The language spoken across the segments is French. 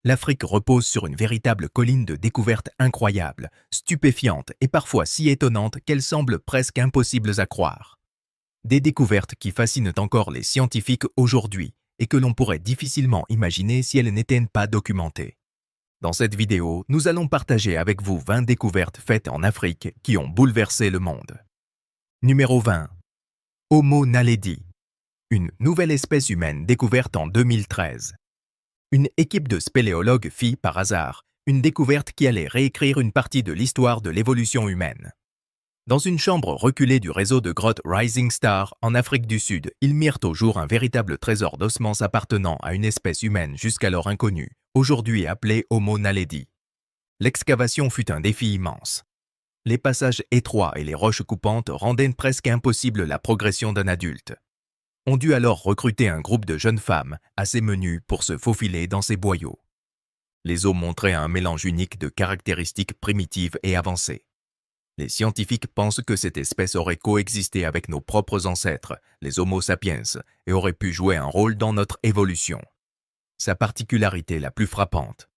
L'Afrique repose sur une véritable colline de découvertes incroyables, stupéfiantes et parfois si étonnantes qu'elles semblent presque impossibles à croire. Des découvertes qui fascinent encore les scientifiques aujourd'hui et que l'on pourrait difficilement imaginer si elles n'étaient pas documentées. Dans cette vidéo, nous allons partager avec vous 20 découvertes faites en Afrique qui ont bouleversé le monde. Numéro 20. Homo naledi, une nouvelle espèce humaine découverte en 2013. Une équipe de spéléologues fit, par hasard, une découverte qui allait réécrire une partie de l'histoire de l'évolution humaine. Dans une chambre reculée du réseau de grottes Rising Star en Afrique du Sud, ils mirent au jour un véritable trésor d'ossements appartenant à une espèce humaine jusqu'alors inconnue, aujourd'hui appelée Homo naledi. L'excavation fut un défi immense. Les passages étroits et les roches coupantes rendaient presque impossible la progression d'un adulte. On dut alors recruter un groupe de jeunes femmes, assez menues pour se faufiler dans ces boyaux. Les os montraient un mélange unique de caractéristiques primitives et avancées. Les scientifiques pensent que cette espèce aurait coexisté avec nos propres ancêtres, les Homo sapiens, et aurait pu jouer un rôle dans notre évolution. Sa particularité la plus frappante,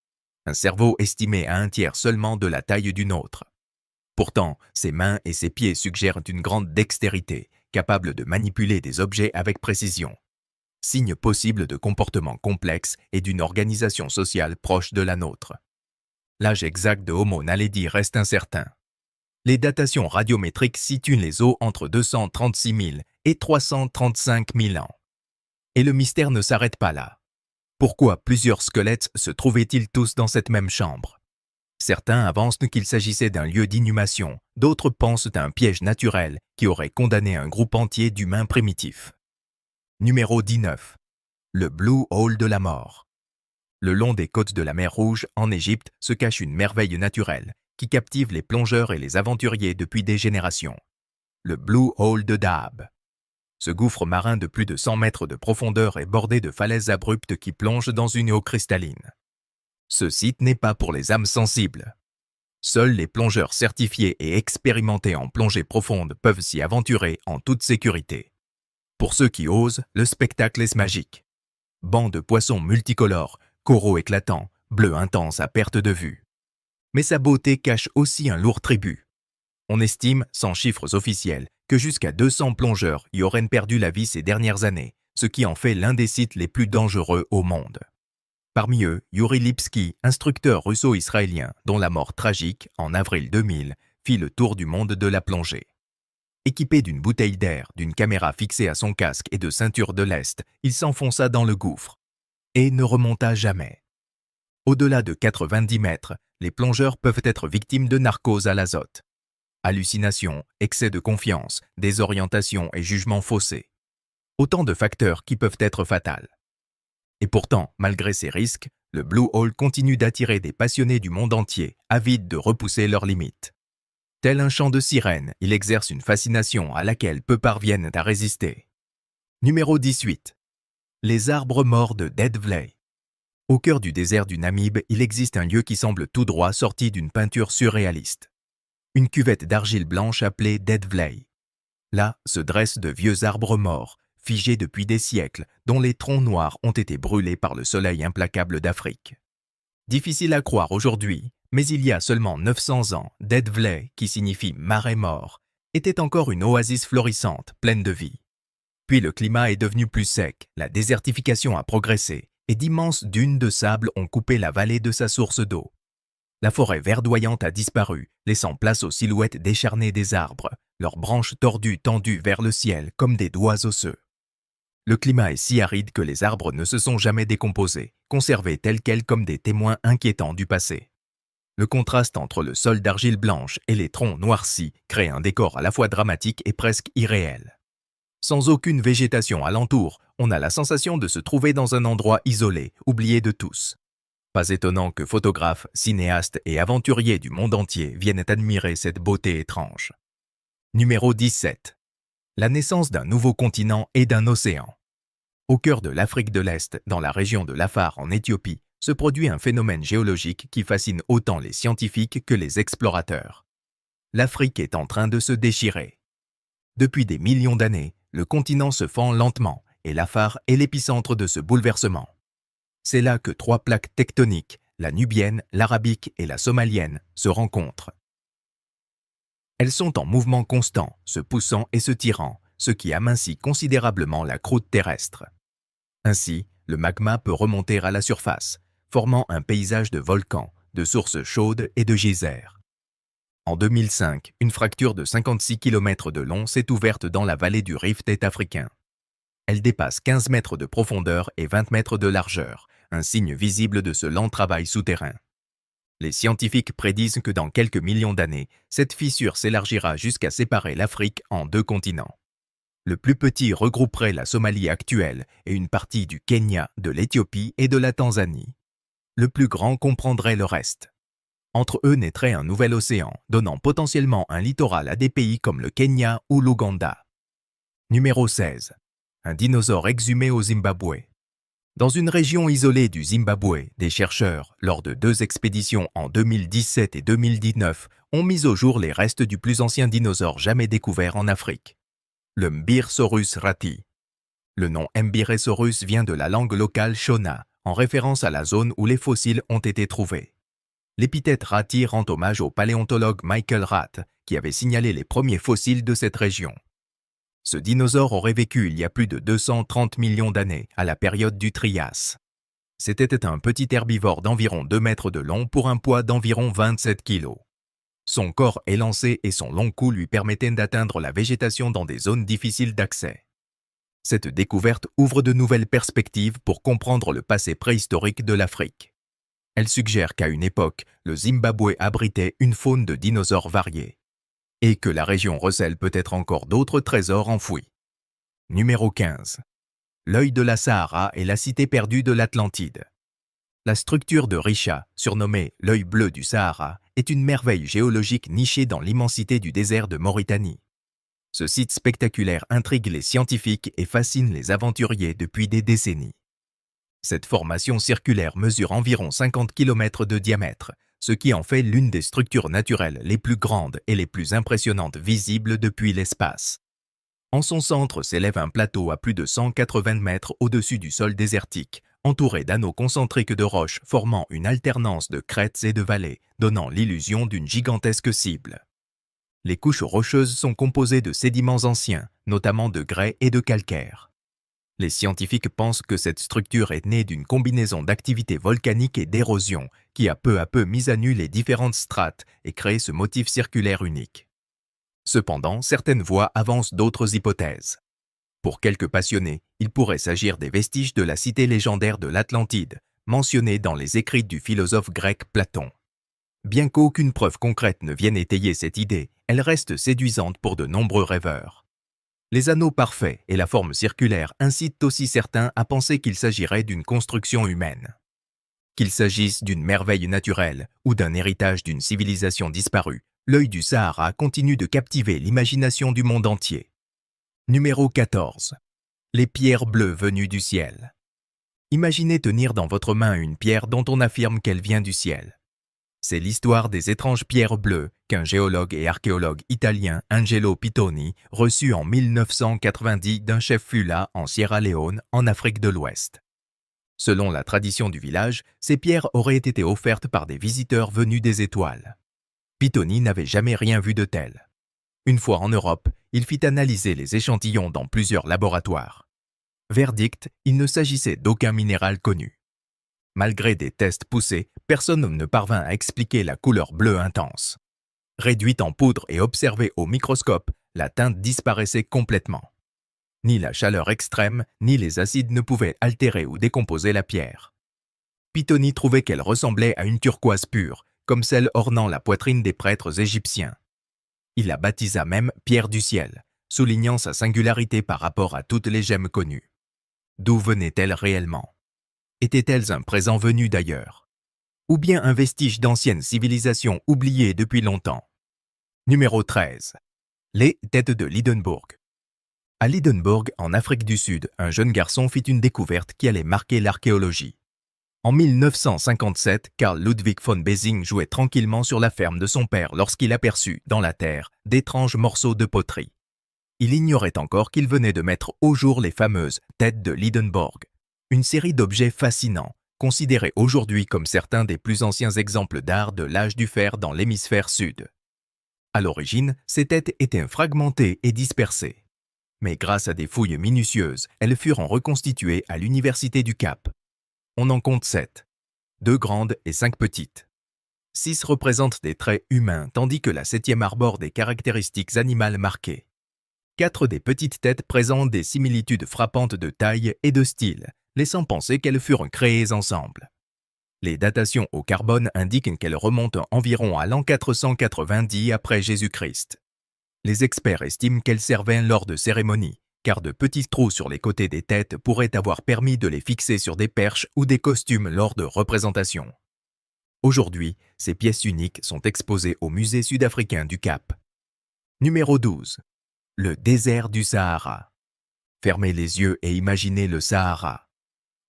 un cerveau estimé à 1/3 seulement de la taille du nôtre. Pourtant, ses mains et ses pieds suggèrent une grande dextérité, capable de manipuler des objets avec précision. Signe possible de comportements complexes et d'une organisation sociale proche de la nôtre. L'âge exact de Homo naledi reste incertain. Les datations radiométriques situent les os entre 236 000 et 335 000 ans. Et le mystère ne s'arrête pas là. Pourquoi plusieurs squelettes se trouvaient-ils tous dans cette même chambre? Certains avancent qu'il s'agissait d'un lieu d'inhumation, d'autres pensent à un piège naturel qui aurait condamné un groupe entier d'humains primitifs. Numéro 19. Le Blue Hole de la mort. Le long des côtes de la mer Rouge, en Égypte, se cache une merveille naturelle qui captive les plongeurs et les aventuriers depuis des générations. Le Blue Hole de Dahab. Ce gouffre marin de plus de 100 mètres de profondeur est bordé de falaises abruptes qui plongent dans une eau cristalline. Ce site n'est pas pour les âmes sensibles. Seuls les plongeurs certifiés et expérimentés en plongée profonde peuvent s'y aventurer en toute sécurité. Pour ceux qui osent, le spectacle est magique. Bancs de poissons multicolores, coraux éclatants, bleu intense à perte de vue. Mais sa beauté cache aussi un lourd tribut. On estime, sans chiffres officiels, que jusqu'à 200 plongeurs y auraient perdu la vie ces dernières années, ce qui en fait l'un des sites les plus dangereux au monde. Parmi eux, Yuri Lipski, instructeur russo-israélien, dont la mort tragique, en avril 2000, fit le tour du monde de la plongée. Équipé d'une bouteille d'air, d'une caméra fixée à son casque et de ceintures de lest, il s'enfonça dans le gouffre et ne remonta jamais. Au-delà de 90 mètres, les plongeurs peuvent être victimes de narcose à l'azote. Hallucinations, excès de confiance, désorientation et jugements faussés. Autant de facteurs qui peuvent être fatals. Et pourtant, malgré ces risques, le Blue Hole continue d'attirer des passionnés du monde entier, avides de repousser leurs limites. Tel un chant de sirène, il exerce une fascination à laquelle peu parviennent à résister. Numéro 18. Les arbres morts de Dead Valley. Au cœur du désert du Namib, il existe un lieu qui semble tout droit sorti d'une peinture surréaliste. Une cuvette d'argile blanche appelée Dead Valley. Là se dressent de vieux arbres morts, figés depuis des siècles, dont les troncs noirs ont été brûlés par le soleil implacable d'Afrique. Difficile à croire aujourd'hui, mais il y a seulement 900 ans, Dead Valley, qui signifie marais mort, était encore une oasis florissante, pleine de vie. Puis le climat est devenu plus sec, la désertification a progressé, et d'immenses dunes de sable ont coupé la vallée de sa source d'eau. La forêt verdoyante a disparu, laissant place aux silhouettes décharnées des arbres, leurs branches tordues tendues vers le ciel comme des doigts osseux. Le climat est si aride que les arbres ne se sont jamais décomposés, conservés tels quels comme des témoins inquiétants du passé. Le contraste entre le sol d'argile blanche et les troncs noircis crée un décor à la fois dramatique et presque irréel. Sans aucune végétation alentour, on a la sensation de se trouver dans un endroit isolé, oublié de tous. Pas étonnant que photographes, cinéastes et aventuriers du monde entier viennent admirer cette beauté étrange. Numéro 17. La naissance d'un nouveau continent et d'un océan. Au cœur de l'Afrique de l'Est, dans la région de l'Afar en Éthiopie, se produit un phénomène géologique qui fascine autant les scientifiques que les explorateurs. L'Afrique est en train de se déchirer. Depuis des millions d'années, le continent se fend lentement et l'Afar est l'épicentre de ce bouleversement. C'est là que trois plaques tectoniques, la nubienne, l'arabique et la somalienne, se rencontrent. Elles sont en mouvement constant, se poussant et se tirant, ce qui amincit considérablement la croûte terrestre. Ainsi, le magma peut remonter à la surface, formant un paysage de volcans, de sources chaudes et de geysers. En 2005, une fracture de 56 km de long s'est ouverte dans la vallée du Rift est-africain. Elle dépasse 15 mètres de profondeur et 20 mètres de largeur, un signe visible de ce lent travail souterrain. Les scientifiques prédisent que dans quelques millions d'années, cette fissure s'élargira jusqu'à séparer l'Afrique en deux continents. Le plus petit regrouperait la Somalie actuelle et une partie du Kenya, de l'Éthiopie et de la Tanzanie. Le plus grand comprendrait le reste. Entre eux naîtrait un nouvel océan, donnant potentiellement un littoral à des pays comme le Kenya ou l'Ouganda. Numéro 16. Un dinosaure exhumé au Zimbabwe. Dans une région isolée du Zimbabwe, des chercheurs, lors de 2 expéditions en 2017 et 2019, ont mis au jour les restes du plus ancien dinosaure jamais découvert en Afrique, le Mbirsaurus rati. Le nom Mbiresaurus vient de la langue locale Shona, en référence à la zone où les fossiles ont été trouvés. L'épithète rati rend hommage au paléontologue Michael Rath, qui avait signalé les premiers fossiles de cette région. Ce dinosaure aurait vécu il y a plus de 230 millions d'années, à la période du Trias. C'était un petit herbivore d'environ 2 mètres de long pour un poids d'environ 27 kg. Son corps élancé et son long cou lui permettaient d'atteindre la végétation dans des zones difficiles d'accès. Cette découverte ouvre de nouvelles perspectives pour comprendre le passé préhistorique de l'Afrique. Elle suggère qu'à une époque, le Zimbabwe abritait une faune de dinosaures variés, et que la région recèle peut-être encore d'autres trésors enfouis. Numéro 15. L'œil de la Sahara est la cité perdue de l'Atlantide. La structure de Risha, surnommée l'œil bleu du Sahara, est une merveille géologique nichée dans l'immensité du désert de Mauritanie. Ce site spectaculaire intrigue les scientifiques et fascine les aventuriers depuis des décennies. Cette formation circulaire mesure environ 50 km de diamètre, ce qui en fait l'une des structures naturelles les plus grandes et les plus impressionnantes visibles depuis l'espace. En son centre s'élève un plateau à plus de 180 mètres au-dessus du sol désertique, entouré d'anneaux concentriques de roches formant une alternance de crêtes et de vallées, donnant l'illusion d'une gigantesque cible. Les couches rocheuses sont composées de sédiments anciens, notamment de grès et de calcaire. Les scientifiques pensent que cette structure est née d'une combinaison d'activités volcaniques et d'érosion qui a peu à peu mis à nu les différentes strates et créé ce motif circulaire unique. Cependant, certaines voix avancent d'autres hypothèses. Pour quelques passionnés, il pourrait s'agir des vestiges de la cité légendaire de l'Atlantide, mentionnée dans les écrits du philosophe grec Platon. Bien qu'aucune preuve concrète ne vienne étayer cette idée, elle reste séduisante pour de nombreux rêveurs. Les anneaux parfaits et la forme circulaire incitent aussi certains à penser qu'il s'agirait d'une construction humaine. Qu'il s'agisse d'une merveille naturelle ou d'un héritage d'une civilisation disparue, l'œil du Sahara continue de captiver l'imagination du monde entier. Numéro 14. Les pierres bleues venues du ciel. Imaginez tenir dans votre main une pierre dont on affirme qu'elle vient du ciel. C'est l'histoire des étranges pierres bleues qu'un géologue et archéologue italien, Angelo Pitoni, reçut en 1990 d'un chef Fula en Sierra Leone, en Afrique de l'Ouest. Selon la tradition du village, ces pierres auraient été offertes par des visiteurs venus des étoiles. Pitoni n'avait jamais rien vu de tel. Une fois en Europe, il fit analyser les échantillons dans plusieurs laboratoires. Verdict, il ne s'agissait d'aucun minéral connu. Malgré des tests poussés, personne ne parvint à expliquer la couleur bleue intense. Réduite en poudre et observée au microscope, la teinte disparaissait complètement. Ni la chaleur extrême, ni les acides ne pouvaient altérer ou décomposer la pierre. Pitoni trouvait qu'elle ressemblait à une turquoise pure, comme celle ornant la poitrine des prêtres égyptiens. Il la baptisa même pierre du ciel, soulignant sa singularité par rapport à toutes les gemmes connues. D'où venaient-elles réellement ? Étaient-elles un présent venu d'ailleurs? Ou bien un vestige d'ancienne civilisation oubliée depuis longtemps? Numéro 13. Les têtes de l'Hindenburg. À l'Hindenburg, en Afrique du Sud, un jeune garçon fit une découverte qui allait marquer l'archéologie. En 1957, Carl Ludwig von Besing jouait tranquillement sur la ferme de son père lorsqu'il aperçut, dans la terre, d'étranges morceaux de poterie. Il ignorait encore qu'il venait de mettre au jour les fameuses têtes de l'Hindenburg, une série d'objets fascinants, considérés aujourd'hui comme certains des plus anciens exemples d'art de l'âge du fer dans l'hémisphère sud. À l'origine, ces têtes étaient fragmentées et dispersées. Mais grâce à des fouilles minutieuses, elles furent reconstituées à l'Université du Cap. On en compte 7, 2 grandes et 5 petites. 6 représentent des traits humains, tandis que la 7e arbore des caractéristiques animales marquées. 4 des petites têtes présentent des similitudes frappantes de taille et de style, laissant penser qu'elles furent créées ensemble. Les datations au carbone indiquent qu'elles remontent environ à l'an 490 après Jésus-Christ. Les experts estiment qu'elles servaient lors de cérémonies, car de petits trous sur les côtés des têtes pourraient avoir permis de les fixer sur des perches ou des costumes lors de représentations. Aujourd'hui, ces pièces uniques sont exposées au musée sud-africain du Cap. Numéro 12. Le désert du Sahara. Fermez les yeux et imaginez le Sahara.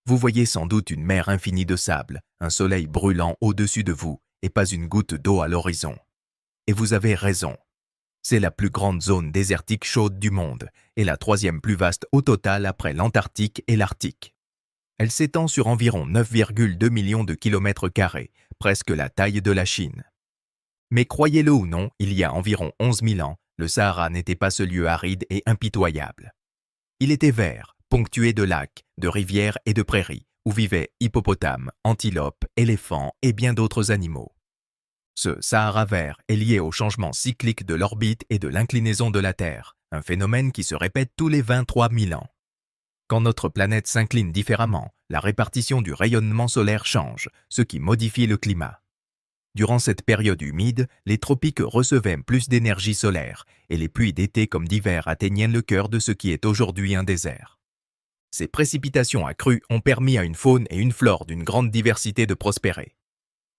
Vous voyez sans doute une mer infinie de sable, un soleil brûlant au-dessus de vous et pas une goutte d'eau à l'horizon. Et vous avez raison. C'est la plus grande zone désertique chaude du monde et la 3e plus vaste au total après l'Antarctique et l'Arctique. Elle s'étend sur environ 9,2 millions de kilomètres carrés, presque la taille de la Chine. Mais croyez-le ou non, il y a environ 11 000 ans, le Sahara n'était pas ce lieu aride et impitoyable. Il était vert, ponctué de lacs, de rivières et de prairies, où vivaient hippopotames, antilopes, éléphants et bien d'autres animaux. Ce Sahara vert est lié au changement cyclique de l'orbite et de l'inclinaison de la Terre, un phénomène qui se répète tous les 23 000 ans. Quand notre planète s'incline différemment, la répartition du rayonnement solaire change, ce qui modifie le climat. Durant cette période humide, les tropiques recevaient plus d'énergie solaire et les pluies d'été comme d'hiver atteignaient le cœur de ce qui est aujourd'hui un désert. Ces précipitations accrues ont permis à une faune et une flore d'une grande diversité de prospérer.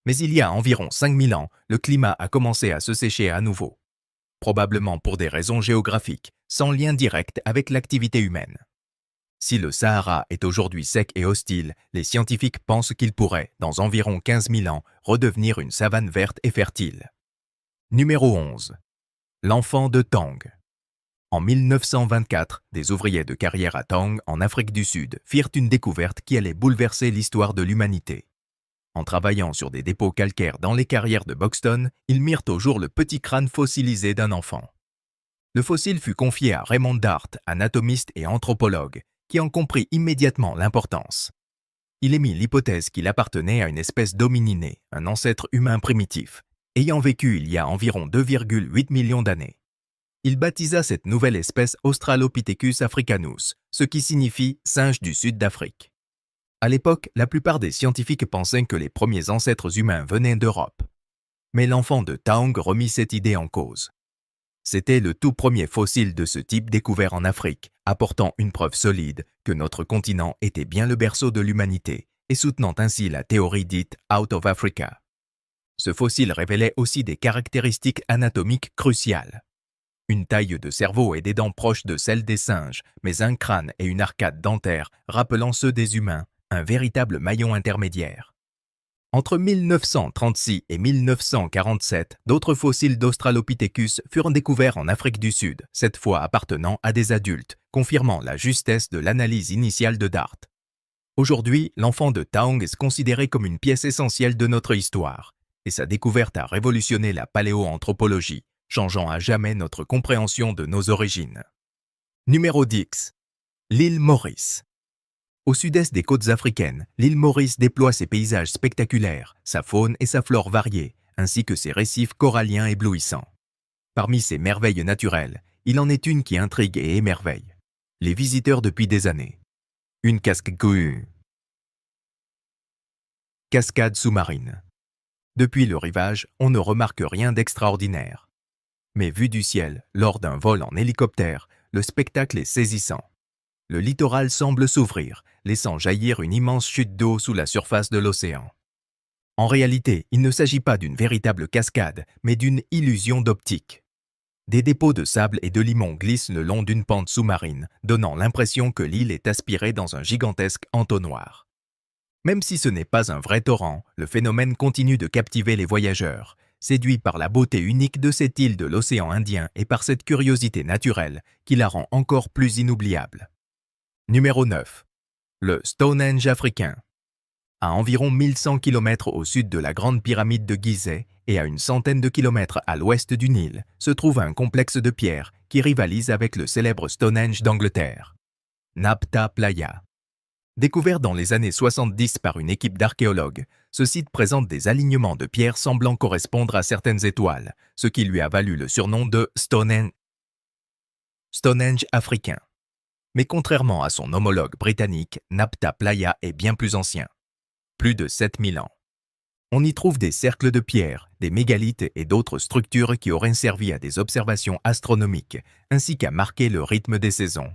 Mais il y a environ 5000 ans, le climat a commencé à se sécher à nouveau. Probablement pour des raisons géographiques, sans lien direct avec l'activité humaine. Si le Sahara est aujourd'hui sec et hostile, les scientifiques pensent qu'il pourrait, dans environ 15 000 ans, redevenir une savane verte et fertile. Numéro 11. L'enfant de Tang. En 1924, des ouvriers de carrière à Tang, en Afrique du Sud, firent une découverte qui allait bouleverser l'histoire de l'humanité. En travaillant sur des dépôts calcaires dans les carrières de Buxton, ils mirent au jour le petit crâne fossilisé d'un enfant. Le fossile fut confié à Raymond Dart, anatomiste et anthropologue, qui en comprit immédiatement l'importance. Il émit l'hypothèse qu'il appartenait à une espèce d'homininée, un ancêtre humain primitif, ayant vécu il y a environ 2,8 millions d'années. Il baptisa cette nouvelle espèce Australopithecus africanus, ce qui signifie « singe du sud d'Afrique ». À l'époque, la plupart des scientifiques pensaient que les premiers ancêtres humains venaient d'Europe. Mais l'enfant de Tang remit cette idée en cause. C'était le tout premier fossile de ce type découvert en Afrique, apportant une preuve solide que notre continent était bien le berceau de l'humanité et soutenant ainsi la théorie dite « Out of Africa ». Ce fossile révélait aussi des caractéristiques anatomiques cruciales. Une taille de cerveau et des dents proches de celles des singes, mais un crâne et une arcade dentaire rappelant ceux des humains, un véritable maillon intermédiaire. Entre 1936 et 1947, d'autres fossiles d'Australopithecus furent découverts en Afrique du Sud, cette fois appartenant à des adultes, confirmant la justesse de l'analyse initiale de Dart. Aujourd'hui, l'enfant de Tang est considéré comme une pièce essentielle de notre histoire, et sa découverte a révolutionné la paléoanthropologie, changeant à jamais notre compréhension de nos origines. Numéro 10. L'île Maurice. Au sud-est des côtes africaines, l'île Maurice déploie ses paysages spectaculaires, sa faune et sa flore variées, ainsi que ses récifs coralliens éblouissants. Parmi ces merveilles naturelles, il en est une qui intrigue et émerveille les visiteurs depuis des années. Une cascade sous-marine. Depuis le rivage, on ne remarque rien d'extraordinaire. Mais vu du ciel, lors d'un vol en hélicoptère, le spectacle est saisissant. Le littoral semble s'ouvrir, laissant jaillir une immense chute d'eau sous la surface de l'océan. En réalité, il ne s'agit pas d'une véritable cascade, mais d'une illusion d'optique. Des dépôts de sable et de limon glissent le long d'une pente sous-marine, donnant l'impression que l'île est aspirée dans un gigantesque entonnoir. Même si ce n'est pas un vrai torrent, le phénomène continue de captiver les voyageurs, séduits par la beauté unique de cette île de l'océan Indien et par cette curiosité naturelle qui la rend encore plus inoubliable. Numéro 9. Le Stonehenge africain. À environ 1100 km au sud de la Grande Pyramide de Gizeh et à une centaine de kilomètres à l'ouest du Nil, se trouve un complexe de pierres qui rivalise avec le célèbre Stonehenge d'Angleterre. Nabta Playa. Découvert dans les années 70 par une équipe d'archéologues, ce site présente des alignements de pierres semblant correspondre à certaines étoiles, ce qui lui a valu le surnom de Stonehenge africain. Mais contrairement à son homologue britannique, Nabta Playa est bien plus ancien. Plus de 7000 ans. On y trouve des cercles de pierre, des mégalithes et d'autres structures qui auraient servi à des observations astronomiques, ainsi qu'à marquer le rythme des saisons.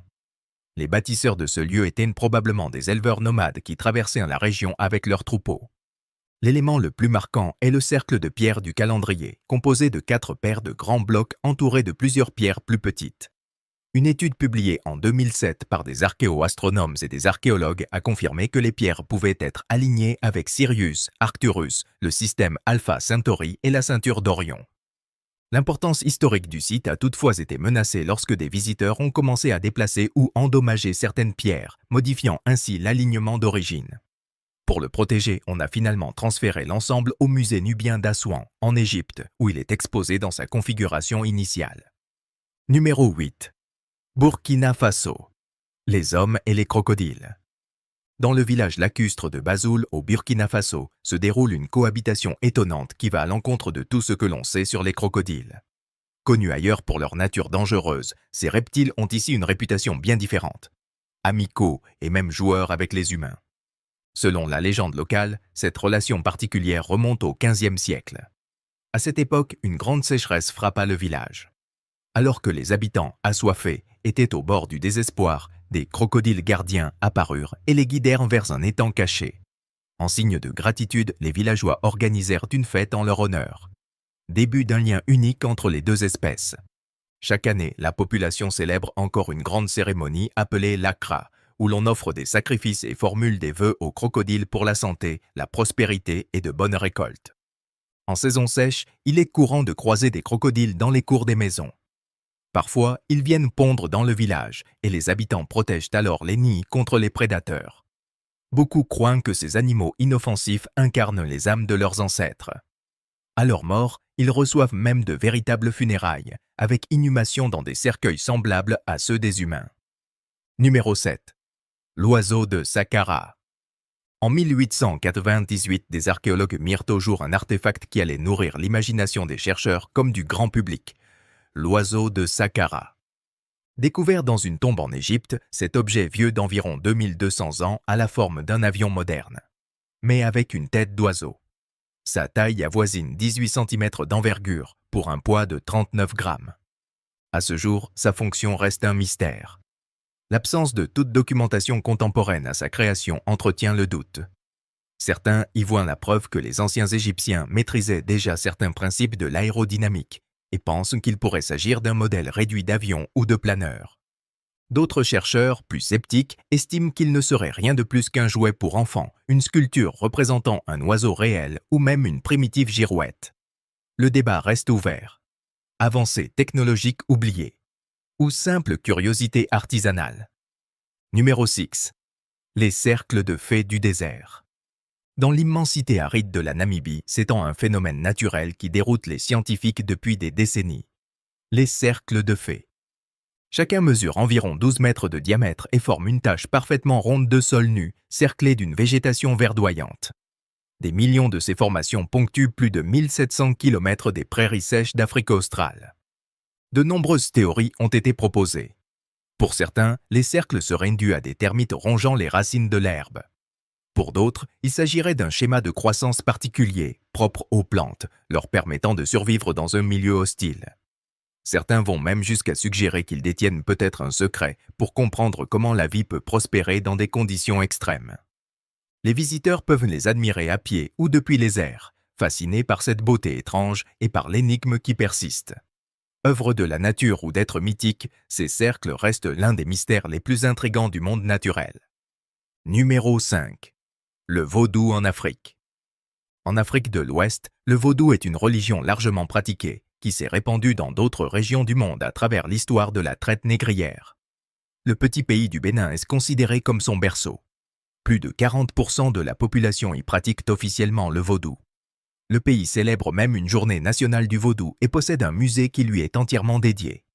Les bâtisseurs de ce lieu étaient probablement des éleveurs nomades qui traversaient la région avec leurs troupeaux. L'élément le plus marquant est le cercle de pierre du calendrier, composé de 4 paires de grands blocs entourés de plusieurs pierres plus petites. Une étude publiée en 2007 par des archéo-astronomes et des archéologues a confirmé que les pierres pouvaient être alignées avec Sirius, Arcturus, le système Alpha Centauri et la ceinture d'Orion. L'importance historique du site a toutefois été menacée lorsque des visiteurs ont commencé à déplacer ou endommager certaines pierres, modifiant ainsi l'alignement d'origine. Pour le protéger, on a finalement transféré l'ensemble au musée nubien d'Assouan, en Égypte, où il est exposé dans sa configuration initiale. Numéro 8. Burkina Faso. Les hommes et les crocodiles. Dans le village lacustre de Bazoul, au Burkina Faso, se déroule une cohabitation étonnante qui va à l'encontre de tout ce que l'on sait sur les crocodiles. Connus ailleurs pour leur nature dangereuse, ces reptiles ont ici une réputation bien différente. Amicaux et même joueurs avec les humains. Selon la légende locale, cette relation particulière remonte au XVe siècle. À cette époque, une grande sécheresse frappa le village. Alors que les habitants, assoiffés, étaient au bord du désespoir, des crocodiles gardiens apparurent et les guidèrent vers un étang caché. En signe de gratitude, les villageois organisèrent une fête en leur honneur. Début d'un lien unique entre les deux espèces. Chaque année, la population célèbre encore une grande cérémonie appelée l'Akra, où l'on offre des sacrifices et formule des vœux aux crocodiles pour la santé, la prospérité et de bonnes récoltes. En saison sèche, il est courant de croiser des crocodiles dans les cours des maisons. Parfois, ils viennent pondre dans le village et les habitants protègent alors les nids contre les prédateurs. Beaucoup croient que ces animaux inoffensifs incarnent les âmes de leurs ancêtres. À leur mort, ils reçoivent même de véritables funérailles, avec inhumation dans des cercueils semblables à ceux des humains. Numéro 7. L'oiseau de Saqqara. En 1898, des archéologues mirent au jour un artefact qui allait nourrir l'imagination des chercheurs comme du grand public. L'oiseau de Saqqara. Découvert dans une tombe en Égypte, cet objet vieux d'environ 2200 ans a la forme d'un avion moderne, mais avec une tête d'oiseau. Sa taille avoisine 18 cm d'envergure pour un poids de 39 grammes. À ce jour, sa fonction reste un mystère. L'absence de toute documentation contemporaine à sa création entretient le doute. Certains y voient la preuve que les anciens Égyptiens maîtrisaient déjà certains principes de l'aérodynamique et pensent qu'il pourrait s'agir d'un modèle réduit d'avion ou de planeur. D'autres chercheurs, plus sceptiques, estiment qu'il ne serait rien de plus qu'un jouet pour enfants, une sculpture représentant un oiseau réel ou même une primitive girouette. Le débat reste ouvert. Avancée technologique oubliée ou simple curiosité artisanale. Numéro 6. Les cercles de fées du désert. Dans l'immensité aride de la Namibie s'étend un phénomène naturel qui déroute les scientifiques depuis des décennies. Les cercles de fées. Chacun mesure environ 12 mètres de diamètre et forme une tache parfaitement ronde de sol nu, cerclée d'une végétation verdoyante. Des millions de ces formations ponctuent plus de 1700 km des prairies sèches d'Afrique australe. De nombreuses théories ont été proposées. Pour certains, les cercles seraient dus à des termites rongeant les racines de l'herbe. Pour d'autres, il s'agirait d'un schéma de croissance particulier, propre aux plantes, leur permettant de survivre dans un milieu hostile. Certains vont même jusqu'à suggérer qu'ils détiennent peut-être un secret pour comprendre comment la vie peut prospérer dans des conditions extrêmes. Les visiteurs peuvent les admirer à pied ou depuis les airs, fascinés par cette beauté étrange et par l'énigme qui persiste. Œuvre de la nature ou d'êtres mythiques, ces cercles restent l'un des mystères les plus intrigants du monde naturel. Numéro 5. Le vaudou en Afrique. En Afrique de l'Ouest, le vaudou est une religion largement pratiquée, qui s'est répandue dans d'autres régions du monde à travers l'histoire de la traite négrière. Le petit pays du Bénin est considéré comme son berceau. Plus de 40% de la population y pratique officiellement le vaudou. Le pays célèbre même une journée nationale du vaudou et possède un musée qui lui est entièrement dédié.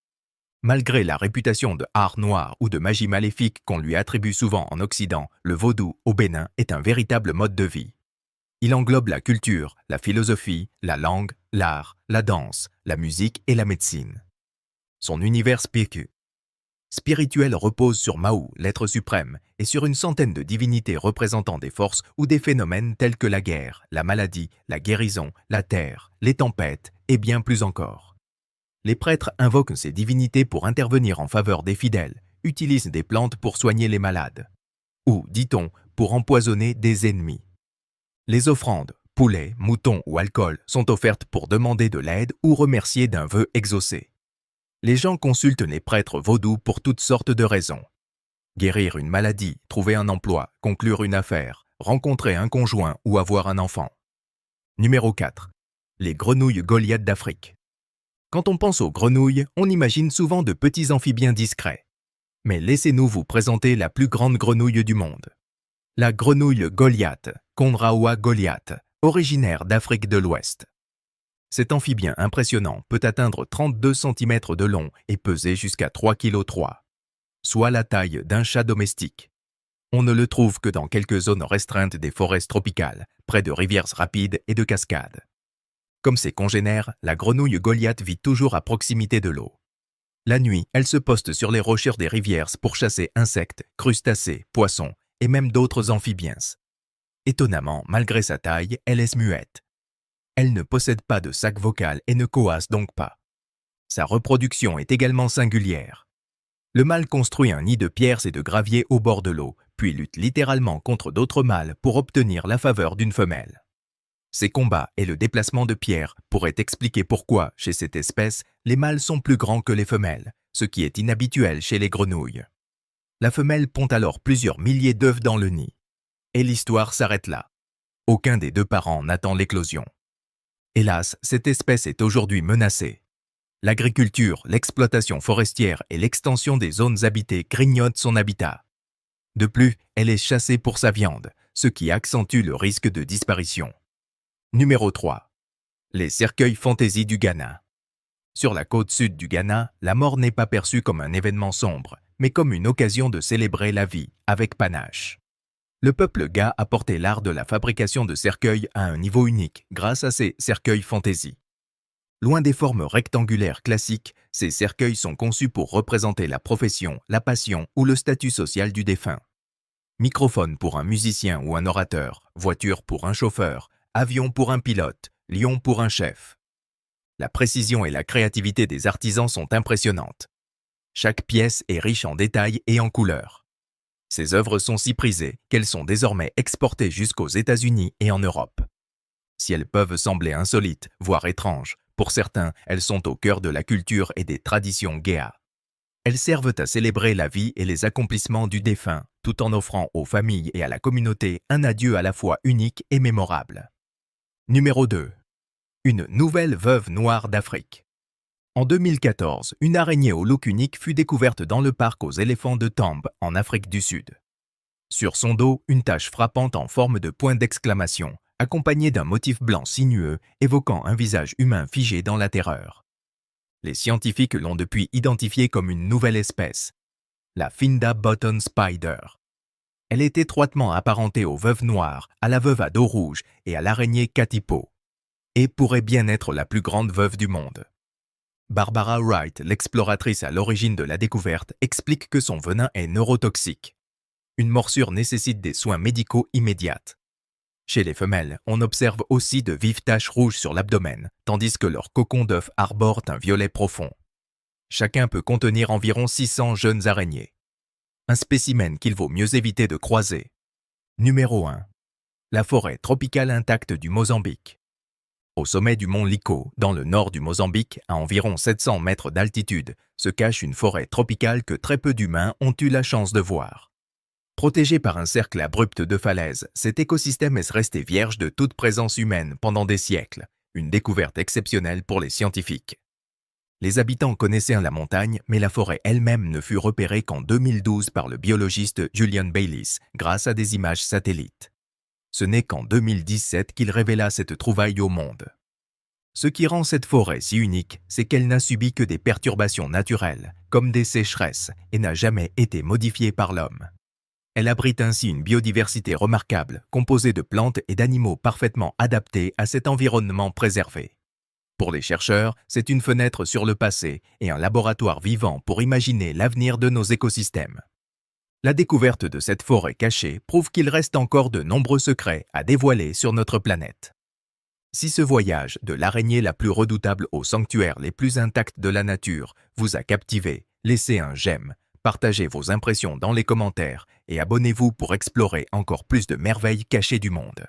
Malgré la réputation de art noir ou de magie maléfique qu'on lui attribue souvent en Occident, le vaudou au Bénin est un véritable mode de vie. Il englobe la culture, la philosophie, la langue, l'art, la danse, la musique et la médecine. Son univers spirituel repose sur Mahou, l'être suprême, et sur une centaine de divinités représentant des forces ou des phénomènes tels que la guerre, la maladie, la guérison, la terre, les tempêtes et bien plus encore. Les prêtres invoquent ces divinités pour intervenir en faveur des fidèles, utilisent des plantes pour soigner les malades, ou, dit-on, pour empoisonner des ennemis. Les offrandes, poulets, moutons ou alcool, sont offertes pour demander de l'aide ou remercier d'un vœu exaucé. Les gens consultent les prêtres vaudous pour toutes sortes de raisons. Guérir une maladie, trouver un emploi, conclure une affaire, rencontrer un conjoint ou avoir un enfant. Numéro 4. Les grenouilles Goliath d'Afrique. Quand on pense aux grenouilles, on imagine souvent de petits amphibiens discrets. Mais laissez-nous vous présenter la plus grande grenouille du monde. La grenouille Goliath, Kondraoa goliath, originaire d'Afrique de l'Ouest. Cet amphibien impressionnant peut atteindre 32 cm de long et peser jusqu'à 3,3 kg, soit la taille d'un chat domestique. On ne le trouve que dans quelques zones restreintes des forêts tropicales, près de rivières rapides et de cascades. Comme ses congénères, la grenouille Goliath vit toujours à proximité de l'eau. La nuit, elle se poste sur les rochers des rivières pour chasser insectes, crustacés, poissons et même d'autres amphibiens. Étonnamment, malgré sa taille, elle est muette. Elle ne possède pas de sac vocal et ne coasse donc pas. Sa reproduction est également singulière. Le mâle construit un nid de pierres et de gravier au bord de l'eau, puis lutte littéralement contre d'autres mâles pour obtenir la faveur d'une femelle. Ces combats et le déplacement de pierres pourraient expliquer pourquoi, chez cette espèce, les mâles sont plus grands que les femelles, ce qui est inhabituel chez les grenouilles. La femelle pond alors plusieurs milliers d'œufs dans le nid. Et l'histoire s'arrête là. Aucun des deux parents n'attend l'éclosion. Hélas, cette espèce est aujourd'hui menacée. L'agriculture, l'exploitation forestière et l'extension des zones habitées grignotent son habitat. De plus, elle est chassée pour sa viande, ce qui accentue le risque de disparition. Numéro 3. Les cercueils fantaisie du Ghana. Sur la côte sud du Ghana, la mort n'est pas perçue comme un événement sombre, mais comme une occasion de célébrer la vie, avec panache. Le peuple Ga a porté l'art de la fabrication de cercueils à un niveau unique grâce à ces cercueils fantaisie. Loin des formes rectangulaires classiques, ces cercueils sont conçus pour représenter la profession, la passion ou le statut social du défunt. Microphone pour un musicien ou un orateur, voiture pour un chauffeur, avion pour un pilote, lion pour un chef. La précision et la créativité des artisans sont impressionnantes. Chaque pièce est riche en détails et en couleurs. Ces œuvres sont si prisées qu'elles sont désormais exportées jusqu'aux États-Unis et en Europe. Si elles peuvent sembler insolites, voire étranges, pour certains, elles sont au cœur de la culture et des traditions Géa. Elles servent à célébrer la vie et les accomplissements du défunt, tout en offrant aux familles et à la communauté un adieu à la fois unique et mémorable. Numéro 2. Une nouvelle veuve noire d'Afrique. En 2014, une araignée au look unique fut découverte dans le parc aux éléphants de Tambo, en Afrique du Sud. Sur son dos, une tache frappante en forme de point d'exclamation, accompagnée d'un motif blanc sinueux évoquant un visage humain figé dans la terreur. Les scientifiques l'ont depuis identifiée comme une nouvelle espèce, la Finda Button Spider. Elle est étroitement apparentée aux veuves noires, à la veuve à dos rouge et à l'araignée Katipo, et pourrait bien être la plus grande veuve du monde. Barbara Wright, l'exploratrice à l'origine de la découverte, explique que son venin est neurotoxique. Une morsure nécessite des soins médicaux immédiats. Chez les femelles, on observe aussi de vives taches rouges sur l'abdomen, tandis que leur cocon d'œuf arbore un violet profond. Chacun peut contenir environ 600 jeunes araignées. Un spécimen qu'il vaut mieux éviter de croiser. Numéro 1. La forêt tropicale intacte du Mozambique. Au sommet du mont Liko, dans le nord du Mozambique, à environ 700 mètres d'altitude, se cache une forêt tropicale que très peu d'humains ont eu la chance de voir. Protégé par un cercle abrupt de falaises, cet écosystème est resté vierge de toute présence humaine pendant des siècles, une découverte exceptionnelle pour les scientifiques. Les habitants connaissaient la montagne, mais la forêt elle-même ne fut repérée qu'en 2012 par le biologiste Julian Bayliss, grâce à des images satellites. Ce n'est qu'en 2017 qu'il révéla cette trouvaille au monde. Ce qui rend cette forêt si unique, c'est qu'elle n'a subi que des perturbations naturelles, comme des sécheresses, et n'a jamais été modifiée par l'homme. Elle abrite ainsi une biodiversité remarquable, composée de plantes et d'animaux parfaitement adaptés à cet environnement préservé. Pour les chercheurs, c'est une fenêtre sur le passé et un laboratoire vivant pour imaginer l'avenir de nos écosystèmes. La découverte de cette forêt cachée prouve qu'il reste encore de nombreux secrets à dévoiler sur notre planète. Si ce voyage de l'araignée la plus redoutable aux sanctuaires les plus intacts de la nature vous a captivé, laissez un j'aime, partagez vos impressions dans les commentaires et abonnez-vous pour explorer encore plus de merveilles cachées du monde.